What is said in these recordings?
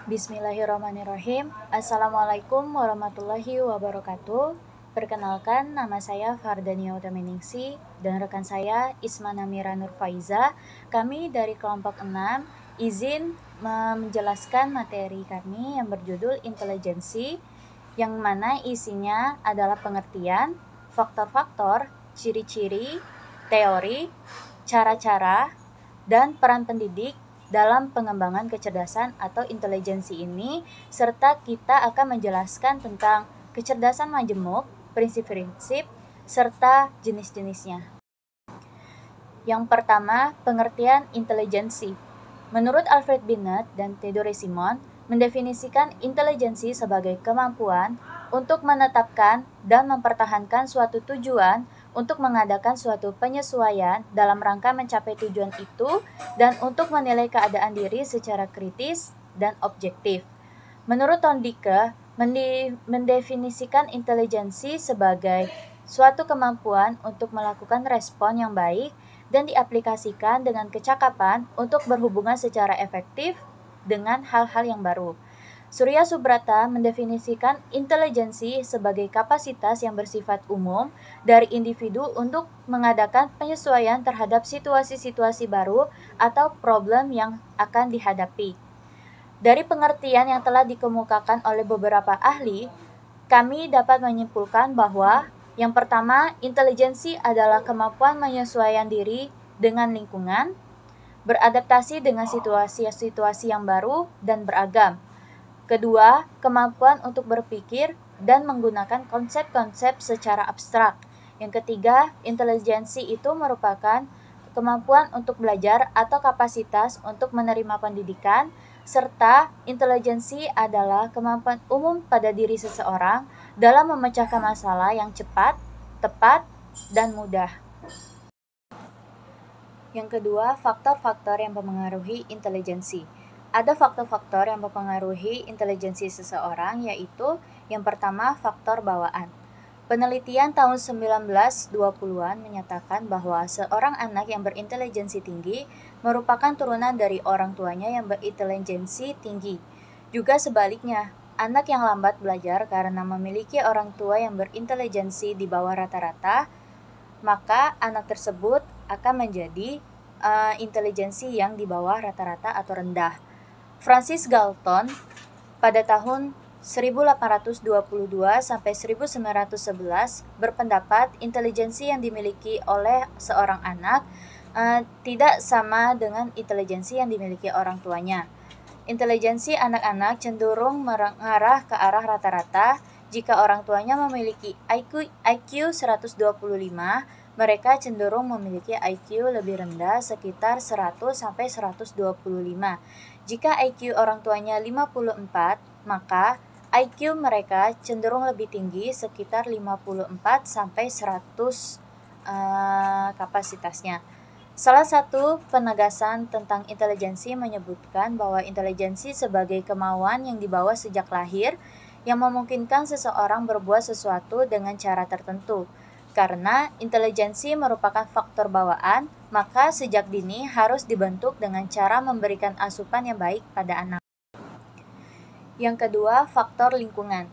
Bismillahirrahmanirrahim. Assalamualaikum warahmatullahi wabarakatuh. Perkenalkan, nama saya Fardania Utaminingsi dan rekan saya Ismana Mira Nurfaiza. Kami dari kelompok 6 izin menjelaskan materi kami yang berjudul intelijensi, yang mana isinya adalah pengertian, faktor-faktor, ciri-ciri, teori, cara-cara, dan peran pendidik dalam pengembangan kecerdasan atau intelijensi ini, serta kita akan menjelaskan tentang kecerdasan majemuk, prinsip-prinsip, serta jenis-jenisnya. Yang pertama, pengertian intelijensi. Menurut Alfred Binet dan Theodore Simon, mendefinisikan intelijensi sebagai kemampuan untuk menetapkan dan mempertahankan suatu tujuan untuk mengadakan suatu penyesuaian dalam rangka mencapai tujuan itu dan untuk menilai keadaan diri secara kritis dan objektif. Menurut Thondike, mendefinisikan intelijensi sebagai suatu kemampuan untuk melakukan respon yang baik dan diaplikasikan dengan kecakapan untuk berhubungan secara efektif dengan hal-hal yang baru. Surya Subrata mendefinisikan intelijensi sebagai kapasitas yang bersifat umum dari individu untuk mengadakan penyesuaian terhadap situasi-situasi baru atau problem yang akan dihadapi. Dari pengertian yang telah dikemukakan oleh beberapa ahli, kami dapat menyimpulkan bahwa yang pertama, intelijensi adalah kemampuan menyesuaikan diri dengan lingkungan, beradaptasi dengan situasi-situasi yang baru dan beragam. Kedua, kemampuan untuk berpikir dan menggunakan konsep-konsep secara abstrak. Yang ketiga, intelijensi itu merupakan kemampuan untuk belajar atau kapasitas untuk menerima pendidikan, serta intelijensi adalah kemampuan umum pada diri seseorang dalam memecahkan masalah yang cepat, tepat, dan mudah. Yang kedua, faktor-faktor yang mempengaruhi intelijensi. Ada faktor-faktor yang mempengaruhi intelijensi seseorang, yaitu yang pertama, faktor bawaan. Penelitian tahun 1920-an menyatakan bahwa seorang anak yang berintelijensi tinggi merupakan turunan dari orang tuanya yang berintelijensi tinggi. Juga sebaliknya, anak yang lambat belajar karena memiliki orang tua yang berintelijensi di bawah rata-rata, maka anak tersebut akan menjadi intelijensi yang di bawah rata-rata atau rendah. Francis Galton pada tahun 1822 sampai 1911 berpendapat intelijensi yang dimiliki oleh seorang anak tidak sama dengan intelijensi yang dimiliki orang tuanya. Intelijensi anak-anak cenderung mengarah ke arah rata-rata. Jika orang tuanya memiliki IQ 125, mereka cenderung memiliki IQ lebih rendah sekitar 100 sampai 125. Jika IQ orang tuanya 54, maka IQ mereka cenderung lebih tinggi sekitar 54 sampai 100 kapasitasnya. Salah satu penegasan tentang intelijensi menyebutkan bahwa intelijensi sebagai kemauan yang dibawa sejak lahir yang memungkinkan seseorang berbuat sesuatu dengan cara tertentu. Karena intelijensi merupakan faktor bawaan, maka sejak dini harus dibentuk dengan cara memberikan asupan yang baik pada anak. Yang kedua, faktor lingkungan.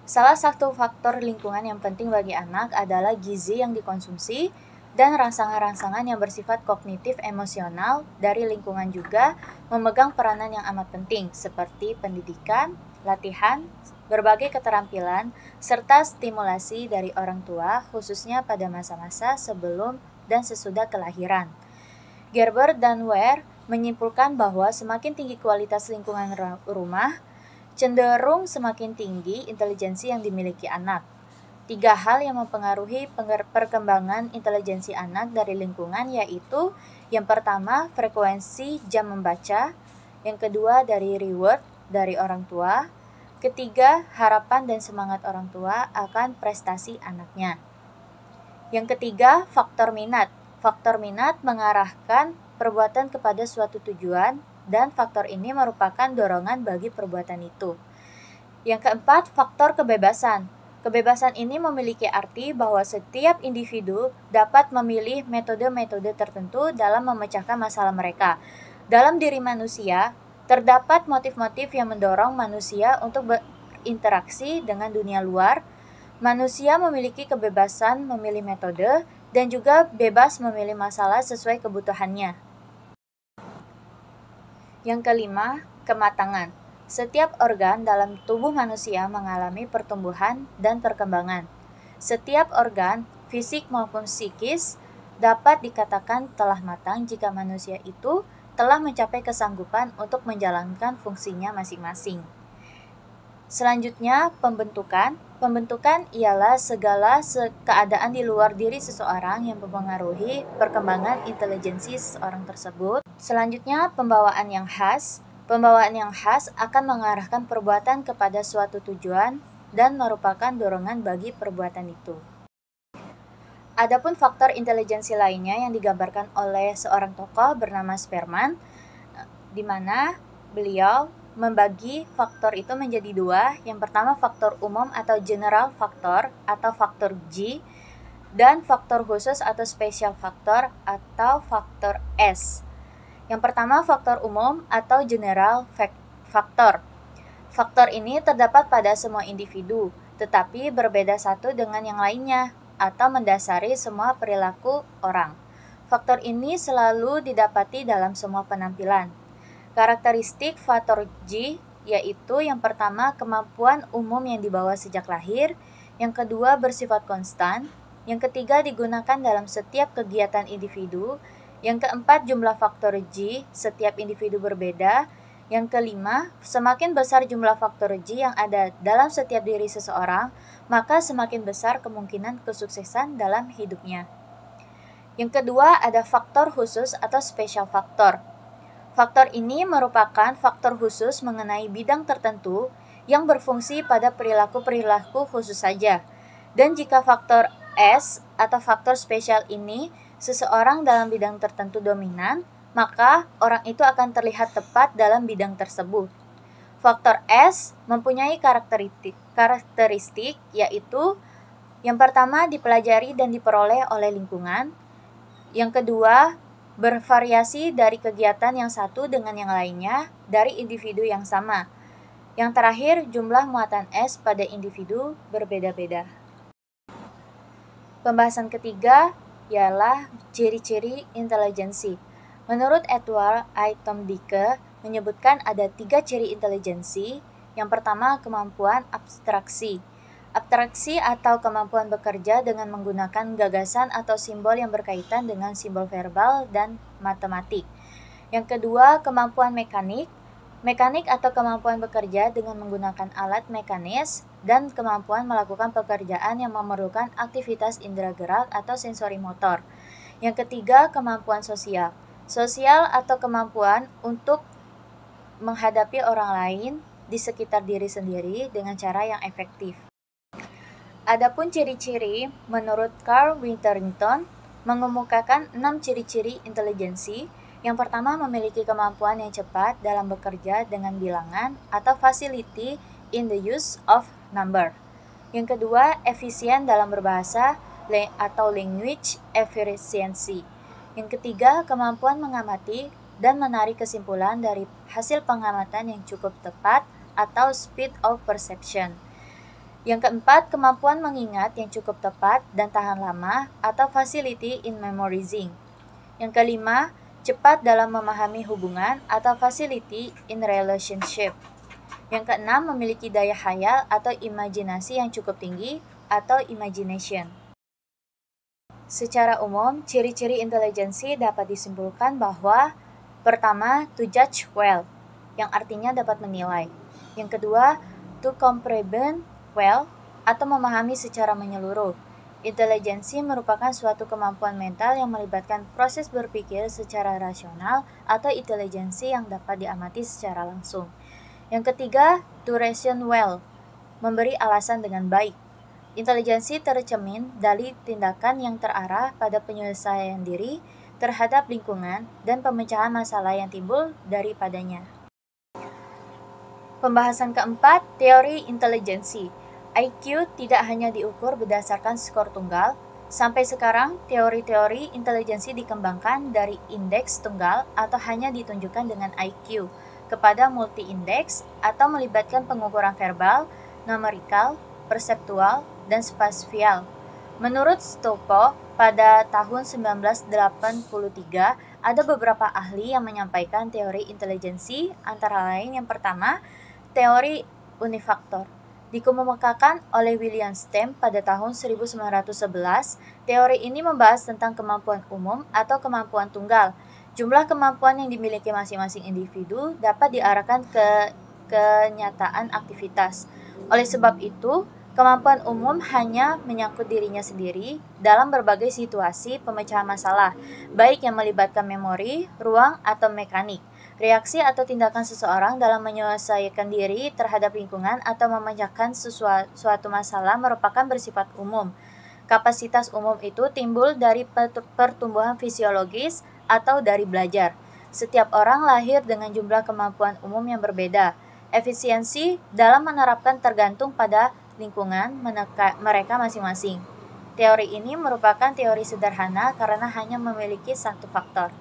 Salah satu faktor lingkungan yang penting bagi anak adalah gizi yang dikonsumsi dan rangsangan-rangsangan yang bersifat kognitif emosional dari lingkungan juga memegang peranan yang amat penting seperti pendidikan, latihan, berbagai keterampilan, serta stimulasi dari orang tua khususnya pada masa-masa sebelum dan sesudah kelahiran. Gerber dan Ware menyimpulkan bahwa semakin tinggi kualitas lingkungan rumah, cenderung semakin tinggi intelijensi yang dimiliki anak. 3 hal yang mempengaruhi perkembangan intelijensi anak dari lingkungan yaitu yang pertama, frekuensi jam membaca, yang kedua dari reward dari orang tua, ketiga, harapan dan semangat orang tua akan prestasi anaknya. Yang ketiga, faktor minat. Faktor minat mengarahkan perbuatan kepada suatu tujuan dan faktor ini merupakan dorongan bagi perbuatan itu. Yang keempat, faktor kebebasan. Kebebasan ini memiliki arti bahwa setiap individu dapat memilih metode-metode tertentu dalam memecahkan masalah mereka. Dalam diri manusia, Terdapat motif-motif yang mendorong manusia untuk berinteraksi dengan dunia luar. Manusia memiliki kebebasan memilih metode dan juga bebas memilih masalah sesuai kebutuhannya. Yang kelima, kematangan. Setiap organ dalam tubuh manusia mengalami pertumbuhan dan perkembangan. Setiap organ, fisik maupun psikis, dapat dikatakan telah matang jika manusia itu telah mencapai kesanggupan untuk menjalankan fungsinya masing-masing. Selanjutnya, pembentukan. Pembentukan ialah segala keadaan di luar diri seseorang yang mempengaruhi perkembangan intelijensi seseorang tersebut. Selanjutnya, pembawaan yang khas. Pembawaan yang khas akan mengarahkan perbuatan kepada suatu tujuan dan merupakan dorongan bagi perbuatan itu. Adapun faktor intelijensi lainnya yang digambarkan oleh seorang tokoh bernama Spearman, di mana beliau membagi faktor itu menjadi dua. Yang pertama faktor umum atau general factor atau faktor G, dan faktor khusus atau special factor atau faktor S. Yang pertama faktor umum atau general factor. Faktor ini terdapat pada semua individu, tetapi berbeda satu dengan yang lainnya atau mendasari semua perilaku orang. Faktor ini selalu didapati dalam semua penampilan. Karakteristik faktor G yaitu yang pertama kemampuan umum yang dibawa sejak lahir, yang kedua bersifat konstan, yang ketiga digunakan dalam setiap kegiatan individu, yang keempat jumlah faktor G setiap individu berbeda, yang kelima semakin besar jumlah faktor G yang ada dalam setiap diri seseorang, maka semakin besar kemungkinan kesuksesan dalam hidupnya. Yang kedua ada faktor khusus atau special factor. Faktor ini merupakan faktor khusus mengenai bidang tertentu yang berfungsi pada perilaku-perilaku khusus saja. Dan jika faktor S atau faktor spesial ini seseorang dalam bidang tertentu dominan, maka orang itu akan terlihat tepat dalam bidang tersebut. Faktor S mempunyai karakteristik yaitu yang pertama dipelajari dan diperoleh oleh lingkungan, yang kedua bervariasi dari kegiatan yang satu dengan yang lainnya dari individu yang sama, yang terakhir jumlah muatan S pada individu berbeda-beda. Pembahasan ketiga ialah ciri-ciri intelijensi. Menurut Edward I. Tom Dicke menyebutkan ada 3 ciri intelijensi. Yang pertama, kemampuan abstraksi. Abstraksi atau kemampuan bekerja dengan menggunakan gagasan atau simbol yang berkaitan dengan simbol verbal dan matematik. Yang kedua, kemampuan mekanik. Mekanik atau kemampuan bekerja dengan menggunakan alat mekanis dan kemampuan melakukan pekerjaan yang memerlukan aktivitas indera gerak atau sensori motor. Yang ketiga, kemampuan sosial. Sosial atau kemampuan untuk menghadapi orang lain di sekitar diri sendiri dengan cara yang efektif. Adapun ciri-ciri, menurut Carl Winterington mengemukakan 6 ciri-ciri intelijensi. Yang pertama, memiliki kemampuan yang cepat dalam bekerja dengan bilangan atau facility in the use of number. Yang kedua, efisien dalam berbahasa atau language efficiency. Yang ketiga, kemampuan mengamati dan menarik kesimpulan dari hasil pengamatan yang cukup tepat atau speed of perception. Yang keempat, kemampuan mengingat yang cukup tepat dan tahan lama atau facility in memorizing. Yang kelima, cepat dalam memahami hubungan atau facility in relationship. Yang keenam, memiliki daya khayal atau imajinasi yang cukup tinggi atau imagination. Secara umum, ciri-ciri intelijensi dapat disimpulkan bahwa pertama, to judge well, yang artinya dapat menilai. Yang kedua, to comprehend well, atau memahami secara menyeluruh. Intelijensi merupakan suatu kemampuan mental yang melibatkan proses berpikir secara rasional atau intelijensi yang dapat diamati secara langsung. Yang ketiga, to reason well, memberi alasan dengan baik. Intelijensi tercermin dari tindakan yang terarah pada penyelesaian diri terhadap lingkungan dan pemecahan masalah yang timbul daripadanya. Pembahasan keempat, teori intelijensi. IQ tidak hanya diukur berdasarkan skor tunggal. Sampai sekarang, teori-teori intelijensi dikembangkan dari indeks tunggal atau hanya ditunjukkan dengan IQ. kepada multi-indeks atau melibatkan pengukuran verbal, numerikal, perseptual, dan spasial. Menurut Stopo, pada tahun 1983 ada beberapa ahli yang menyampaikan teori intelijensi, antara lain yang pertama, teori unifaktor. Dikemukakan oleh William Stem pada tahun 1911, teori ini membahas tentang kemampuan umum atau kemampuan tunggal. Jumlah kemampuan yang dimiliki masing-masing individu dapat diarahkan ke kenyataan aktivitas. Oleh sebab itu, kemampuan umum hanya menyangkut dirinya sendiri dalam berbagai situasi pemecahan masalah, baik yang melibatkan memori, ruang, atau mekanik. Reaksi atau tindakan seseorang dalam menyelesaikan diri terhadap lingkungan atau memecahkan suatu masalah merupakan bersifat umum. Kapasitas umum itu timbul dari pertumbuhan fisiologis atau dari belajar. Setiap orang lahir dengan jumlah kemampuan umum yang berbeda. Efisiensi dalam menerapkan tergantung pada lingkungan mereka masing-masing. Teori ini merupakan teori sederhana karena hanya memiliki satu faktor.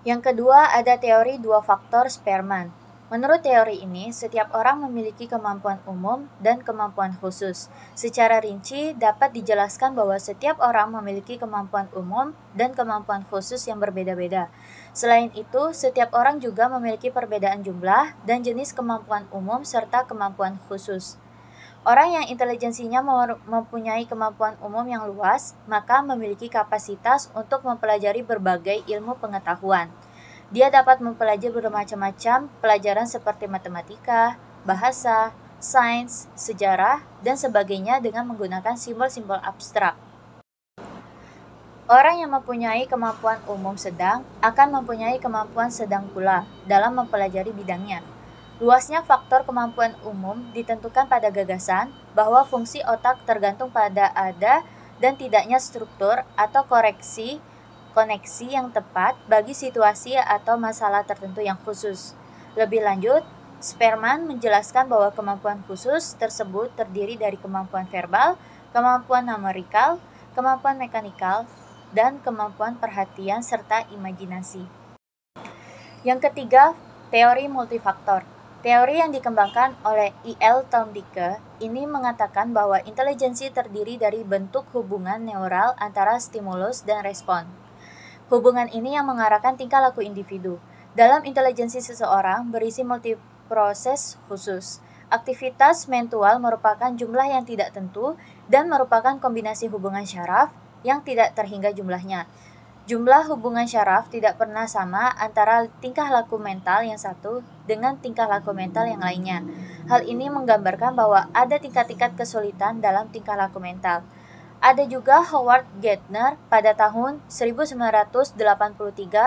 Yang kedua, ada teori dua faktor Spearman. Menurut teori ini, setiap orang memiliki kemampuan umum dan kemampuan khusus. Secara rinci, dapat dijelaskan bahwa setiap orang memiliki kemampuan umum dan kemampuan khusus yang berbeda-beda. Selain itu, setiap orang juga memiliki perbedaan jumlah dan jenis kemampuan umum serta kemampuan khusus. Orang yang intelijensinya mempunyai kemampuan umum yang luas, maka memiliki kapasitas untuk mempelajari berbagai ilmu pengetahuan. Dia dapat mempelajari bermacam-macam pelajaran seperti matematika, bahasa, sains, sejarah, dan sebagainya dengan menggunakan simbol-simbol abstrak. Orang yang mempunyai kemampuan umum sedang akan mempunyai kemampuan sedang pula dalam mempelajari bidangnya. Luasnya faktor kemampuan umum ditentukan pada gagasan bahwa fungsi otak tergantung pada ada dan tidaknya struktur atau koneksi yang tepat bagi situasi atau masalah tertentu yang khusus. Lebih lanjut, Spearman menjelaskan bahwa kemampuan khusus tersebut terdiri dari kemampuan verbal, kemampuan numerikal, kemampuan mekanikal, dan kemampuan perhatian serta imajinasi. Yang ketiga, teori multifaktor. Teori yang dikembangkan oleh E.L. Thorndike ini mengatakan bahwa intelijensi terdiri dari bentuk hubungan neural antara stimulus dan respon. Hubungan ini yang mengarahkan tingkah laku individu. Dalam intelijensi seseorang berisi multiproses khusus. Aktivitas mental merupakan jumlah yang tidak tentu dan merupakan kombinasi hubungan syaraf yang tidak terhingga jumlahnya. Jumlah hubungan syaraf tidak pernah sama antara tingkah laku mental yang satu dengan tingkah laku mental yang lainnya. Hal ini menggambarkan bahwa ada tingkat-tingkat kesulitan dalam tingkah laku mental. Ada juga Howard Gardner pada tahun 1983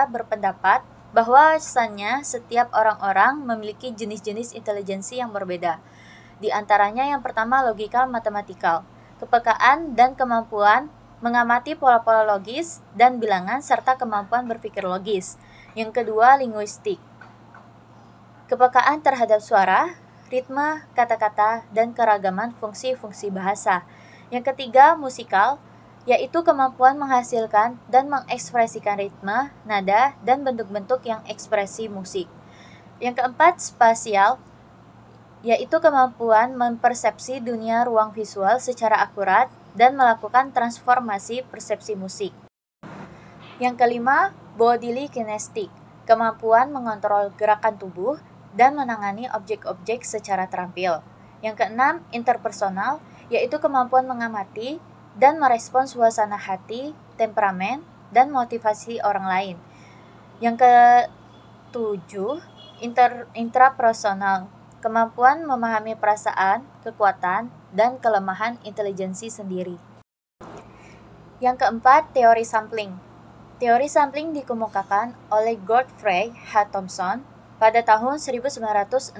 berpendapat bahwasannya setiap orang-orang memiliki jenis-jenis intelijensi yang berbeda. Di antaranya yang pertama logikal matematikal, kepekaan dan kemampuan mengamati pola-pola logis dan bilangan serta kemampuan berpikir logis. Yang kedua, linguistik. Kepekaan terhadap suara, ritme, kata-kata, dan keragaman fungsi-fungsi bahasa. Yang ketiga, musikal, yaitu kemampuan menghasilkan dan mengekspresikan ritme, nada, dan bentuk-bentuk yang ekspresi musik. Yang keempat, spasial, yaitu kemampuan mempersepsi dunia ruang visual secara akurat dan melakukan transformasi persepsi musik. Yang kelima, bodily kinestik, kemampuan mengontrol gerakan tubuh dan menangani objek-objek secara terampil. Yang keenam, interpersonal, yaitu kemampuan mengamati dan merespons suasana hati, temperamen, dan motivasi orang lain. Yang ketujuh, intrapersonal, kemampuan memahami perasaan, kekuatan, dan kelemahan intelijensi sendiri. Yang keempat, teori sampling. Teori sampling dikemukakan oleh Godfrey H. Thompson pada tahun 1916.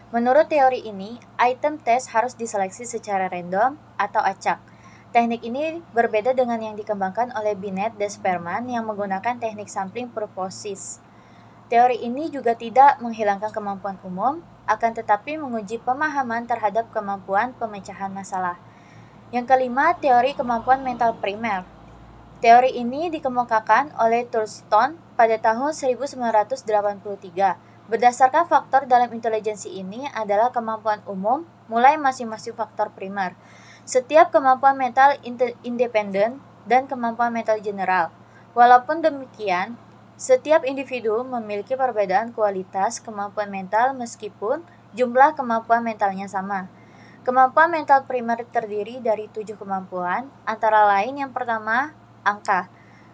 Menurut teori ini, item tes harus diseleksi secara random atau acak. Teknik ini berbeda dengan yang dikembangkan oleh Binet dan Spearman yang menggunakan teknik sampling proposis. Teori ini juga tidak menghilangkan kemampuan umum, akan tetapi menguji pemahaman terhadap kemampuan pemecahan masalah. Yang kelima, teori kemampuan mental primer. Teori ini dikemukakan oleh Thurston pada tahun 1983. Berdasarkan faktor dalam intelijensi ini adalah kemampuan umum, mulai masing-masing faktor primer. Setiap kemampuan mental independen dan kemampuan mental general. Walaupun demikian, setiap individu memiliki perbedaan kualitas kemampuan mental meskipun jumlah kemampuan mentalnya sama. Kemampuan mental primer terdiri dari 7 kemampuan, antara lain yang pertama, angka.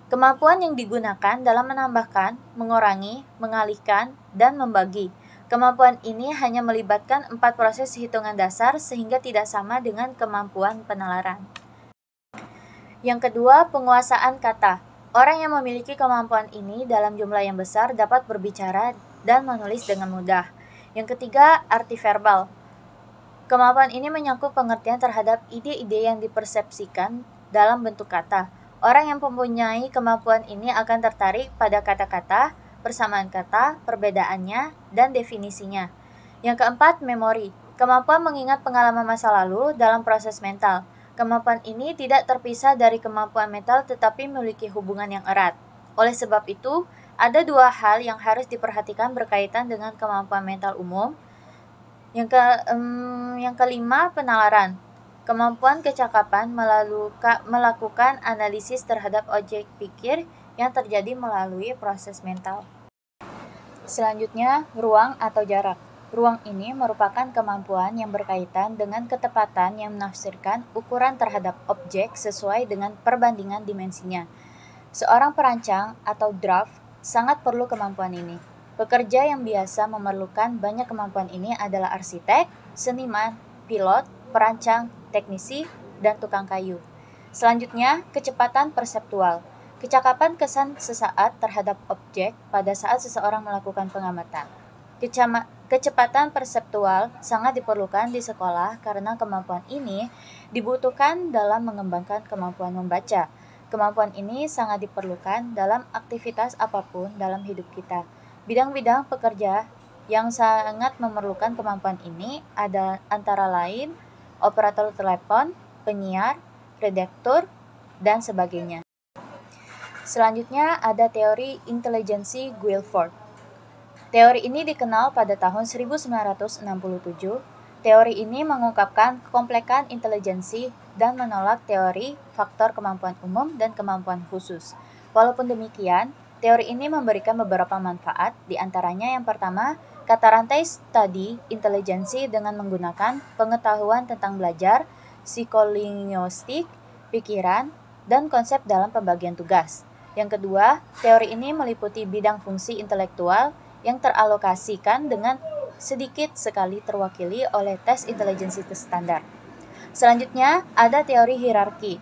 Kemampuan yang digunakan dalam menambahkan, mengurangi, mengalihkan, dan membagi. Kemampuan ini hanya melibatkan 4 proses hitungan dasar sehingga tidak sama dengan kemampuan penalaran. Yang kedua, penguasaan kata. Orang yang memiliki kemampuan ini dalam jumlah yang besar dapat berbicara dan menulis dengan mudah. Yang ketiga, arti verbal. Kemampuan ini menyangkut pengertian terhadap ide-ide yang dipersepsikan dalam bentuk kata. Orang yang mempunyai kemampuan ini akan tertarik pada kata-kata, persamaan kata, perbedaannya, dan definisinya. Yang keempat, memori. Kemampuan mengingat pengalaman masa lalu dalam proses mental. Kemampuan ini tidak terpisah dari kemampuan mental tetapi memiliki hubungan yang erat. Oleh sebab itu, ada 2 hal yang harus diperhatikan berkaitan dengan kemampuan mental umum. Yang kelima, penalaran. Kemampuan kecakapan melakukan analisis terhadap objek pikir yang terjadi melalui proses mental. Selanjutnya, ruang atau jarak. Ruang ini merupakan kemampuan yang berkaitan dengan ketepatan yang menafsirkan ukuran terhadap objek sesuai dengan perbandingan dimensinya. Seorang perancang atau draft sangat perlu kemampuan ini. Pekerja yang biasa memerlukan banyak kemampuan ini adalah arsitek, seniman, pilot, perancang, teknisi, dan tukang kayu. Selanjutnya, kecepatan perseptual. Kecakapan kesan sesaat terhadap objek pada saat seseorang melakukan pengamatan. Kecepatan perseptual sangat diperlukan di sekolah karena kemampuan ini dibutuhkan dalam mengembangkan kemampuan membaca. Kemampuan ini sangat diperlukan dalam aktivitas apapun dalam hidup kita. Bidang-bidang pekerja yang sangat memerlukan kemampuan ini ada antara lain operator telepon, penyiar, redaktur, dan sebagainya. Selanjutnya ada teori intelijensi Guilford. Teori ini dikenal pada tahun 1967. Teori ini mengungkapkan kekomplekan intelijensi dan menolak teori faktor kemampuan umum dan kemampuan khusus. Walaupun demikian, teori ini memberikan beberapa manfaat, di antaranya yang pertama, kata rantai studi intelijensi dengan menggunakan pengetahuan tentang belajar, psikolinguistik, pikiran, dan konsep dalam pembagian tugas. Yang kedua, teori ini meliputi bidang fungsi intelektual yang teralokasikan dengan sedikit sekali terwakili oleh tes intelijensi standar. Selanjutnya, ada teori hierarki.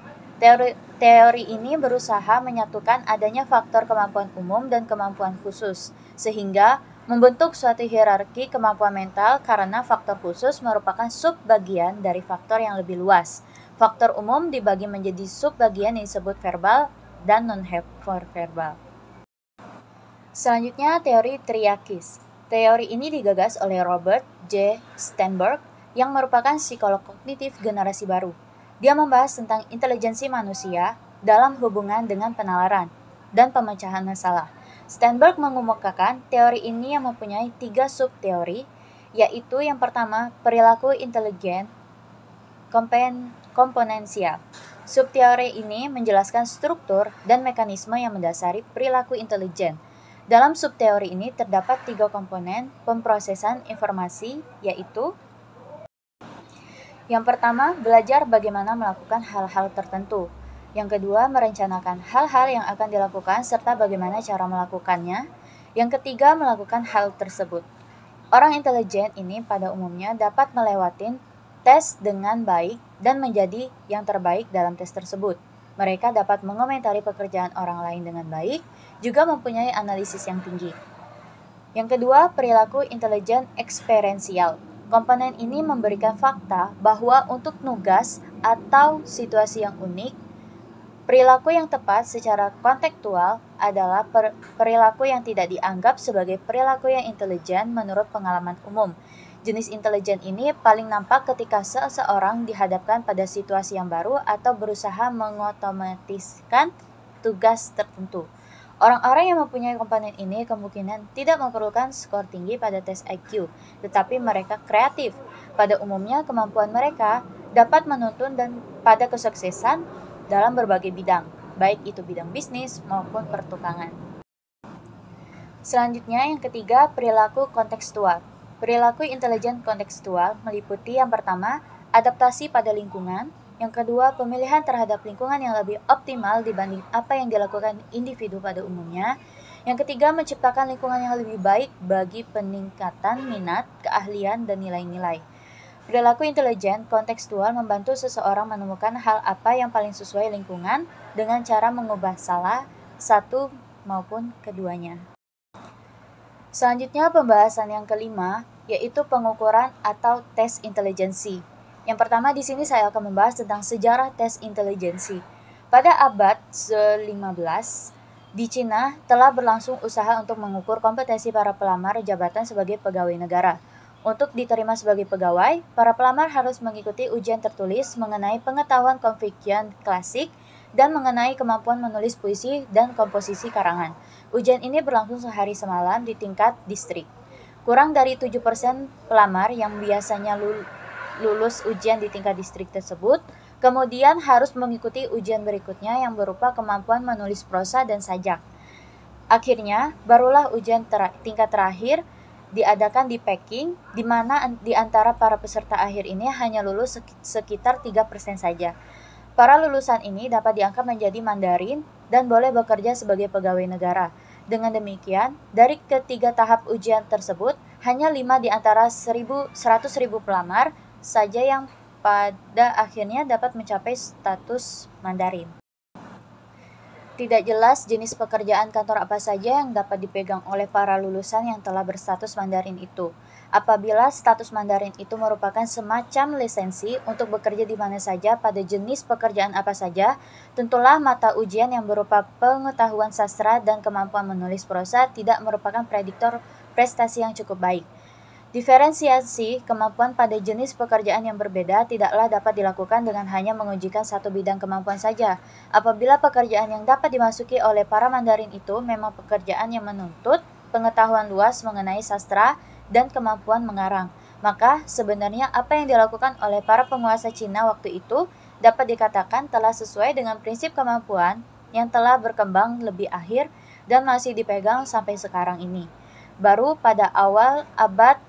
Teori ini berusaha menyatukan adanya faktor kemampuan umum dan kemampuan khusus, sehingga membentuk suatu hierarki kemampuan mental karena faktor khusus merupakan subbagian dari faktor yang lebih luas. Faktor umum dibagi menjadi subbagian yang disebut verbal dan non-verbal. Selanjutnya, teori triakis. Teori ini digagas oleh Robert J. Sternberg yang merupakan psikolog kognitif generasi baru. Dia membahas tentang intelijensi manusia dalam hubungan dengan penalaran dan pemecahan masalah. Sternberg mengemukakan teori ini yang mempunyai 3 subteori, yaitu yang pertama, perilaku intelijen komponensial. Subteori ini menjelaskan struktur dan mekanisme yang mendasari perilaku intelijen. Dalam subteori ini terdapat 3 komponen pemrosesan informasi, yaitu yang pertama, belajar bagaimana melakukan hal-hal tertentu. Yang kedua, merencanakan hal-hal yang akan dilakukan serta bagaimana cara melakukannya. Yang ketiga, melakukan hal tersebut. Orang intelijen ini pada umumnya dapat melewati tes dengan baik dan menjadi yang terbaik dalam tes tersebut. Mereka dapat mengomentari pekerjaan orang lain dengan baik, juga mempunyai analisis yang tinggi. Yang kedua, perilaku intelijen eksperiensial. Komponen ini memberikan fakta bahwa untuk nugas atau situasi yang unik, perilaku yang tepat secara kontekstual adalah perilaku yang tidak dianggap sebagai perilaku yang intelijen menurut pengalaman umum. Jenis intelijen ini paling nampak ketika seseorang dihadapkan pada situasi yang baru atau berusaha mengotomatiskan tugas tertentu. Orang-orang yang mempunyai komponen ini kemungkinan tidak memerlukan skor tinggi pada tes IQ, tetapi mereka kreatif. Pada umumnya, kemampuan mereka dapat menuntun dan pada kesuksesan dalam berbagai bidang, baik itu bidang bisnis maupun pertukangan. Selanjutnya, yang ketiga, perilaku kontekstual. Perilaku intelijen kontekstual meliputi yang pertama, adaptasi pada lingkungan, yang kedua, pemilihan terhadap lingkungan yang lebih optimal dibanding apa yang dilakukan individu pada umumnya, yang ketiga, menciptakan lingkungan yang lebih baik bagi peningkatan minat, keahlian, dan nilai-nilai. Perilaku intelijen kontekstual membantu seseorang menemukan hal apa yang paling sesuai lingkungan dengan cara mengubah salah satu maupun keduanya. Selanjutnya pembahasan yang kelima, yaitu pengukuran atau tes intelijensi. Yang pertama di sini saya akan membahas tentang sejarah tes intelijensi. Pada abad ke-15, di Cina telah berlangsung usaha untuk mengukur kompetensi para pelamar jabatan sebagai pegawai negara. Untuk diterima sebagai pegawai, para pelamar harus mengikuti ujian tertulis mengenai pengetahuan konfliksian klasik dan mengenai kemampuan menulis puisi dan komposisi karangan. Ujian ini berlangsung sehari semalam di tingkat distrik. Kurang dari 7% pelamar yang biasanya lulus ujian di tingkat distrik tersebut, kemudian harus mengikuti ujian berikutnya yang berupa kemampuan menulis prosa dan sajak. Akhirnya, barulah ujian tingkat terakhir diadakan di Peking, di mana di antara para peserta akhir ini hanya lulus sekitar 3% saja. Para lulusan ini dapat diangkat menjadi Mandarin dan boleh bekerja sebagai pegawai negara. Dengan demikian, dari ketiga tahap ujian tersebut, hanya 5 di antara 100.000 pelamar saja yang pada akhirnya dapat mencapai status Mandarin. Tidak jelas jenis pekerjaan kantor apa saja yang dapat dipegang oleh para lulusan yang telah berstatus Mandarin itu. Apabila status Mandarin itu merupakan semacam lisensi untuk bekerja di mana saja pada jenis pekerjaan apa saja, tentulah mata ujian yang berupa pengetahuan sastra dan kemampuan menulis prosa tidak merupakan prediktor prestasi yang cukup baik. Diferensiasi kemampuan pada jenis pekerjaan yang berbeda tidaklah dapat dilakukan dengan hanya mengujikan satu bidang kemampuan saja. Apabila pekerjaan yang dapat dimasuki oleh para Mandarin itu memang pekerjaan yang menuntut pengetahuan luas mengenai sastra dan kemampuan mengarang, maka sebenarnya apa yang dilakukan oleh para penguasa Cina waktu itu dapat dikatakan telah sesuai dengan prinsip kemampuan yang telah berkembang lebih akhir dan masih dipegang sampai sekarang ini. Baru pada awal abad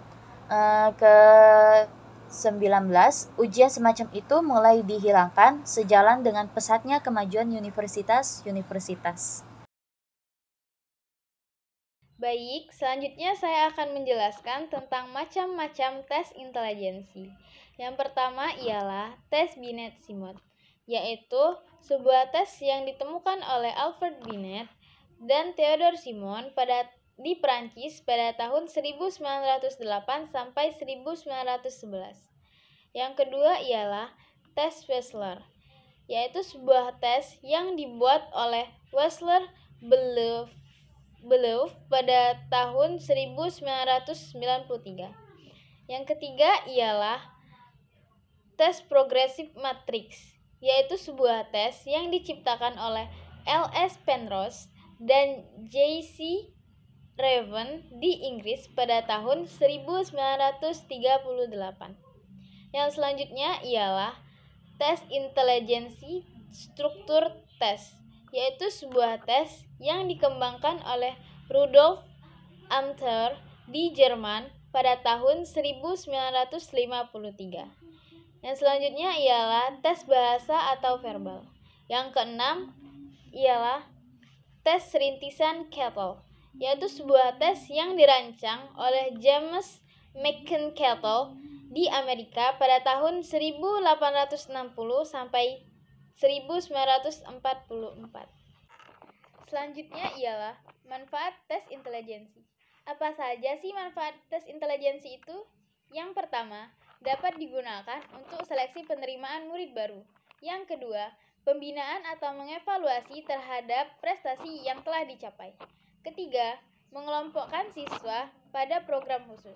ke-19, ujian semacam itu mulai dihilangkan sejalan dengan pesatnya kemajuan universitas-universitas. Baik, selanjutnya saya akan menjelaskan tentang macam-macam tes intelijensi. Yang pertama ialah tes Binet-Simon, yaitu sebuah tes yang ditemukan oleh Alfred Binet dan Theodore Simon di Prancis pada tahun 1908 sampai 1911. Yang kedua ialah tes Wechsler, yaitu sebuah tes yang dibuat oleh Wechsler Belleuf pada tahun 1993. Yang ketiga ialah tes progressive matrix, yaitu sebuah tes yang diciptakan oleh L.S. Penrose dan J.C. Raven di Inggris pada tahun 1938. Yang selanjutnya ialah tes intelijensi struktur tes, yaitu sebuah tes yang dikembangkan oleh Rudolf Amthor di Jerman pada tahun 1953. Yang selanjutnya ialah tes bahasa atau verbal. Yang keenam ialah tes rintisan Kettle, yaitu sebuah tes yang dirancang oleh James McKin-Kettle di Amerika pada tahun 1860 sampai 1944. Selanjutnya ialah manfaat tes intelijensi. Apa saja sih manfaat tes intelijensi itu? Yang pertama, dapat digunakan untuk seleksi penerimaan murid baru. Yang kedua, pembinaan atau mengevaluasi terhadap prestasi yang telah dicapai. Ketiga, mengelompokkan siswa pada program khusus.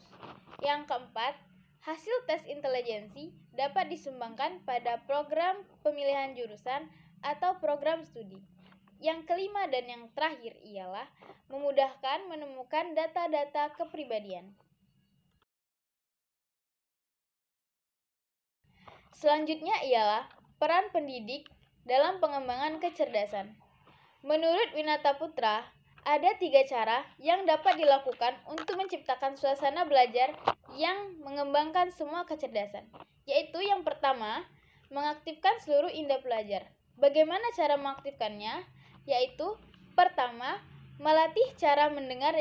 Yang keempat, hasil tes intelijensi dapat disumbangkan pada program pemilihan jurusan atau program studi. yang kelima dan yang terakhir ialah memudahkan menemukan data-data kepribadian. Selanjutnya ialah peran pendidik dalam pengembangan kecerdasan. Menurut Winata Putra, ada 3 cara yang dapat dilakukan untuk menciptakan suasana belajar yang mengembangkan semua kecerdasan, yaitu yang pertama, mengaktifkan seluruh indera belajar. Bagaimana cara mengaktifkannya? Yaitu pertama, melatih cara mendengar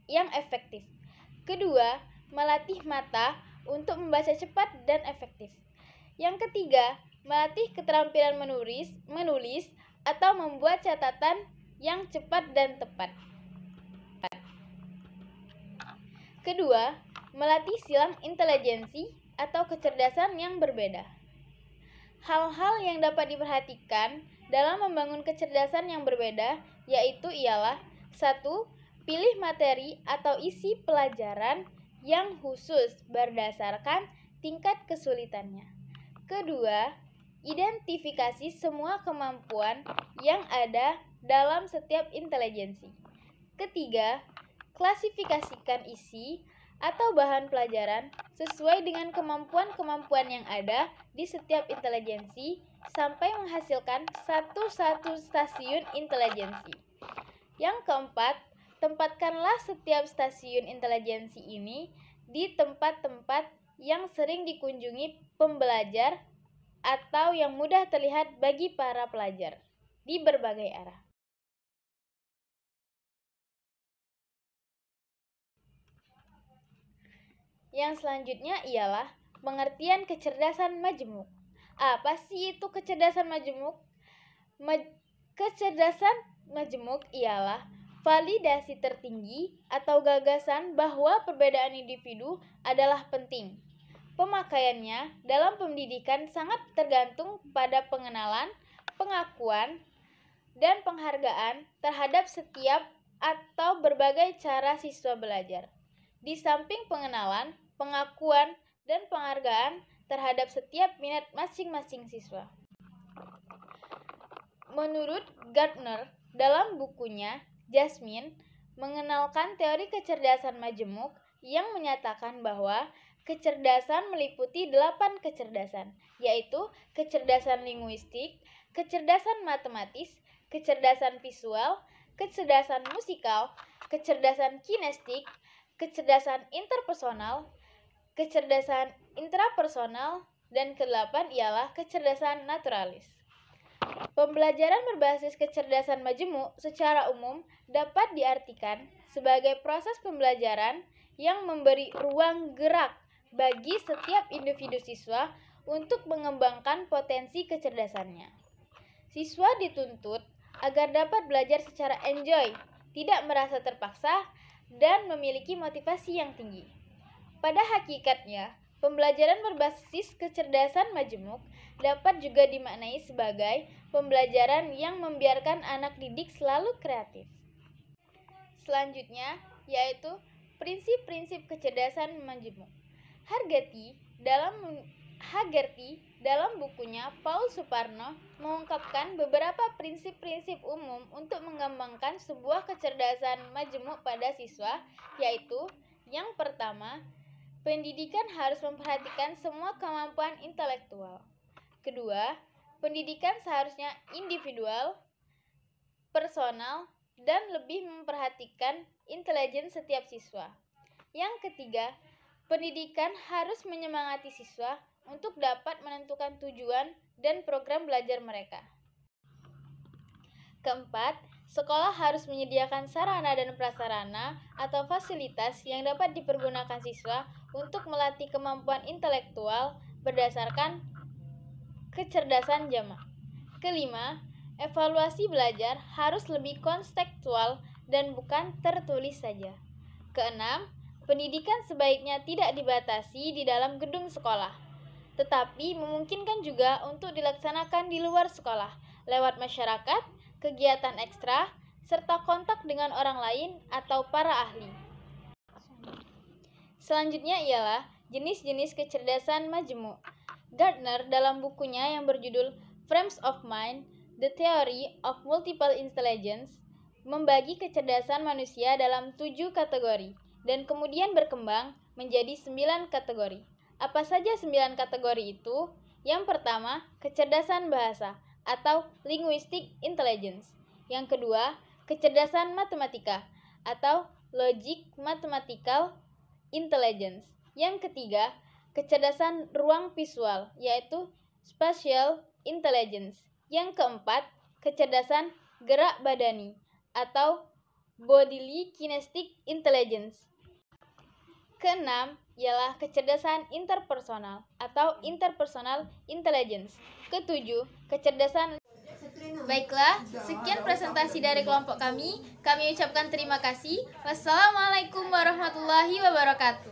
yang efektif. Kedua, melatih mata untuk membaca cepat dan efektif. Yang ketiga, melatih keterampilan menulis atau membuat catatan yang cepat dan tepat. Kedua, melatih silang intelijensi atau kecerdasan yang berbeda. Hal-hal yang dapat diperhatikan dalam membangun kecerdasan yang berbeda yaitu ialah 1. Pilih materi atau isi pelajaran yang khusus berdasarkan tingkat kesulitannya. Kedua, identifikasi semua kemampuan yang ada dalam setiap intelijensi. Ketiga, klasifikasikan isi atau bahan pelajaran sesuai dengan kemampuan-kemampuan yang ada di setiap intelijensi sampai menghasilkan satu stasiun intelijensi. Yang keempat, tempatkanlah setiap stasiun intelijensi ini di tempat-tempat yang sering dikunjungi pembelajar atau yang mudah terlihat bagi para pelajar di berbagai arah. Yang selanjutnya ialah pengertian kecerdasan majemuk. Apa sih itu kecerdasan majemuk? Kecerdasan majemuk ialah validasi tertinggi atau gagasan bahwa perbedaan individu adalah penting. Pemakaiannya dalam pendidikan sangat tergantung pada pengenalan, pengakuan, dan penghargaan terhadap setiap atau berbagai cara siswa belajar. Di samping pengenalan, pengakuan, dan penghargaan terhadap setiap minat masing-masing siswa. Menurut Gardner, dalam bukunya Jasmine mengenalkan teori kecerdasan majemuk yang menyatakan bahwa kecerdasan meliputi 8 kecerdasan, yaitu kecerdasan linguistik, kecerdasan matematis, kecerdasan visual, kecerdasan musikal, kecerdasan kinestik, kecerdasan interpersonal, kecerdasan intrapersonal, dan ke-8 ialah kecerdasan naturalis. Pembelajaran berbasis kecerdasan majemuk secara umum dapat diartikan sebagai proses pembelajaran yang memberi ruang gerak bagi setiap individu siswa untuk mengembangkan potensi kecerdasannya. Siswa dituntut agar dapat belajar secara enjoy, tidak merasa terpaksa, dan memiliki motivasi yang tinggi. Pada hakikatnya, pembelajaran berbasis kecerdasan majemuk dapat juga dimaknai sebagai pembelajaran yang membiarkan anak didik selalu kreatif. Selanjutnya, yaitu prinsip-prinsip kecerdasan majemuk. Hargati dalam bukunya Paul Suparno mengungkapkan beberapa prinsip-prinsip umum untuk mengembangkan sebuah kecerdasan majemuk pada siswa, yaitu yang pertama, pendidikan harus memperhatikan semua kemampuan intelektual. Kedua, pendidikan seharusnya individual, personal, dan lebih memperhatikan intelijen setiap siswa. Yang ketiga, pendidikan harus menyemangati siswa untuk dapat menentukan tujuan dan program belajar mereka. Keempat, sekolah harus menyediakan sarana dan prasarana atau fasilitas yang dapat dipergunakan siswa untuk melatih kemampuan intelektual berdasarkan kecerdasan zaman. Kelima, evaluasi belajar harus lebih kontekstual dan bukan tertulis saja. Keenam, pendidikan sebaiknya tidak dibatasi di dalam gedung sekolah, tetapi memungkinkan juga untuk dilaksanakan di luar sekolah, lewat masyarakat, kegiatan ekstra, serta kontak dengan orang lain atau para ahli. Selanjutnya ialah jenis-jenis kecerdasan majemuk. Gardner dalam bukunya yang berjudul Frames of Mind The Theory of Multiple Intelligence membagi kecerdasan manusia dalam 7 kategori dan kemudian berkembang menjadi 9 kategori. Apa saja 9 kategori itu? Yang pertama, kecerdasan bahasa atau linguistic intelligence. Yang kedua, kecerdasan matematika atau logic mathematical intelligence. Yang ketiga, kecerdasan ruang visual yaitu spatial intelligence. Yang keempat, kecerdasan gerak badani atau bodily kinesthetic intelligence. Keenam ialah kecerdasan interpersonal atau interpersonal intelligence. Ketujuh, kecerdasan. Baiklah, sekian presentasi dari kelompok kami. Kami ucapkan terima kasih. Wassalamualaikum warahmatullahi wabarakatuh.